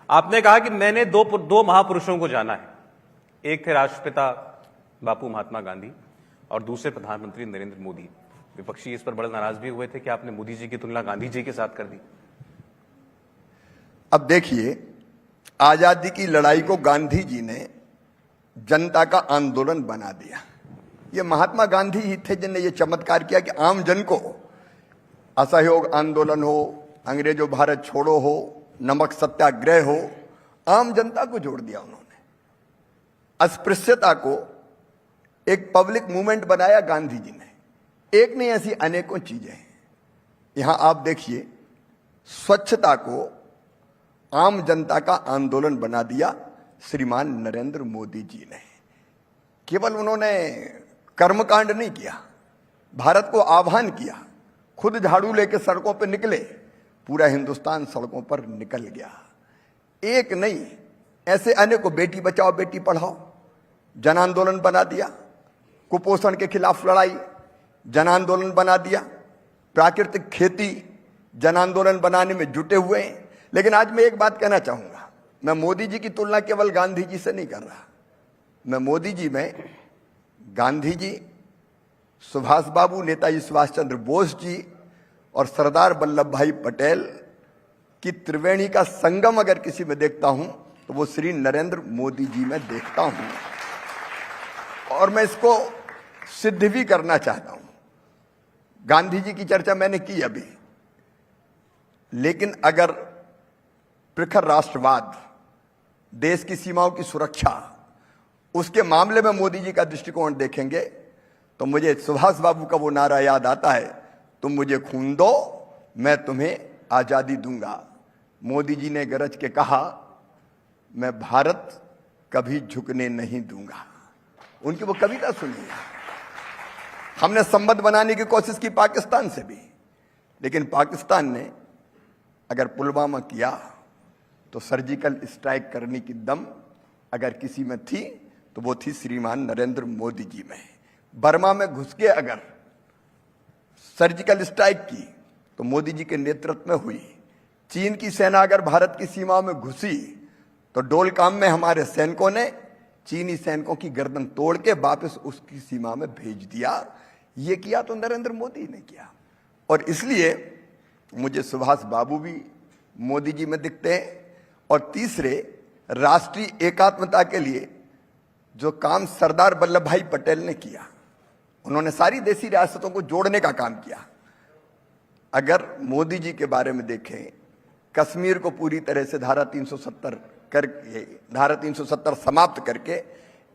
आपने कहा कि मैंने दो महापुरुषों को जाना है, एक थे राष्ट्रपिता बापू महात्मा गांधी और दूसरे प्रधानमंत्री नरेंद्र मोदी। विपक्षी इस पर बड़े नाराज भी हुए थे कि आपने मोदी जी की तुलना गांधी जी के साथ कर दी। अब देखिए, आजादी की लड़ाई को गांधी जी ने जनता का आंदोलन बना दिया। ये महात्मा गांधी ही थे जिन्होंने ये चमत्कार किया कि आम जन को असहयोग आंदोलन हो, अंग्रेजों भारत छोड़ो हो, नमक सत्याग्रह हो, आम जनता को जोड़ दिया उन्होंने। अस्पृश्यता को एक पब्लिक मूवमेंट बनाया गांधी जी ने। एक नहीं, ऐसी अनेकों चीजें हैं। यहां आप देखिए, स्वच्छता को आम जनता का आंदोलन बना दिया श्रीमान नरेंद्र मोदी जी ने। केवल उन्होंने कर्मकांड नहीं किया, भारत को आह्वान किया, खुद झाड़ू लेके सड़कों पर निकले, पूरा हिंदुस्तान सड़कों पर निकल गया। एक नहीं, ऐसे अनेकों, बेटी बचाओ बेटी पढ़ाओ जन आंदोलन बना दिया, कुपोषण के खिलाफ लड़ाई जन आंदोलन बना दिया, प्राकृतिक खेती जन आंदोलन बनाने में जुटे हुए हैं। लेकिन आज मैं एक बात कहना चाहूंगा, मैं मोदी जी की तुलना केवल गांधी जी से नहीं कर रहा। मैं मोदी जी में गांधी जी, सुभाष बाबू, नेताजी सुभाष चंद्र बोस जी और सरदार वल्लभ भाई पटेल की त्रिवेणी का संगम अगर किसी में देखता हूं तो वो श्री नरेंद्र मोदी जी में देखता हूं। और मैं इसको सिद्ध भी करना चाहता हूं। गांधी जी की चर्चा मैंने की अभी, लेकिन अगर प्रखर राष्ट्रवाद, देश की सीमाओं की सुरक्षा, उसके मामले में मोदी जी का दृष्टिकोण देखेंगे तो मुझे सुभाष बाबू का वो नारा याद आता है, तुम मुझे खून दो मैं तुम्हें आजादी दूंगा। मोदी जी ने गरज के कहा, मैं भारत कभी झुकने नहीं दूंगा। उनकी वो कविता सुनिए। हमने संबंध बनाने की कोशिश की पाकिस्तान से भी, लेकिन पाकिस्तान ने अगर पुलवामा किया तो सर्जिकल स्ट्राइक करने की दम अगर किसी में थी तो वो थी श्रीमान नरेंद्र मोदी जी में। बर्मा में घुस के अगर सर्जिकल स्ट्राइक की तो मोदी जी के नेतृत्व में हुई। चीन की सेना अगर भारत की सीमा में घुसी तो डोलकाम में हमारे सैनिकों ने चीनी सैनिकों की गर्दन तोड़ के वापस उसकी सीमा में भेज दिया। ये किया तो नरेंद्र मोदी ने किया। और इसलिए मुझे सुभाष बाबू भी मोदी जी में दिखते हैं। और तीसरे, राष्ट्रीय एकात्मता के लिए जो काम सरदार वल्लभ भाई पटेल ने किया, उन्होंने सारी देशी रियासतों को जोड़ने का काम किया। अगर मोदी जी के बारे में देखें, कश्मीर को पूरी तरह से धारा 370 समाप्त करके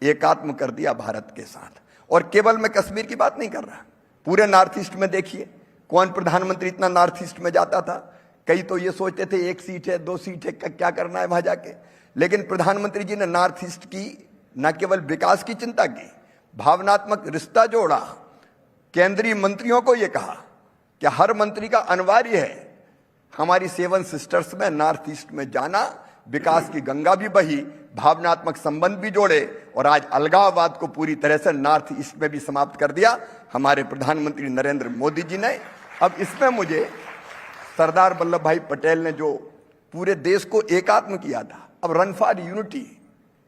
एकात्म कर दिया भारत के साथ। और केवल मैं कश्मीर की बात नहीं कर रहा, पूरे नॉर्थ ईस्ट में देखिए, कौन प्रधानमंत्री इतना नॉर्थ ईस्ट में जाता था। कई तो ये सोचते थे एक सीट है, 2 सीट है, क्या करना है वहां जाके। लेकिन प्रधानमंत्री जी ने नॉर्थ ईस्ट की न केवल विकास की चिंता की, भावनात्मक रिश्ता जोड़ा। केंद्रीय मंत्रियों को यह कहा कि हर मंत्री का अनिवार्य है हमारी 7 सिस्टर्स में नॉर्थ ईस्ट में जाना, विकास की गंगा भी बही, भावनात्मक संबंध भी जोड़े। और आज अलगाववाद को पूरी तरह से नॉर्थ ईस्ट में भी समाप्त कर दिया हमारे प्रधानमंत्री नरेंद्र मोदी जी ने। अब इसमें मुझे सरदार वल्लभ भाई पटेल ने जो पूरे देश को एकात्म किया था, अब run for unity,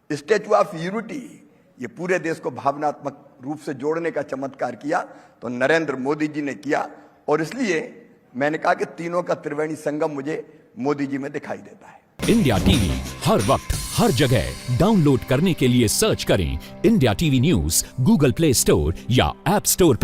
statue of unity, ये पूरे देश को भावनात्मक रूप से जोड़ने का चमत्कार किया तो नरेंद्र मोदी जी ने किया। और इसलिए मैंने कहा कि तीनों का त्रिवेणी संगम मुझे मोदी जी में दिखाई देता है। इंडिया टीवी हर वक्त हर जगह डाउनलोड करने के लिए सर्च करें India TV news Google play store या ऐप स्टोर पर।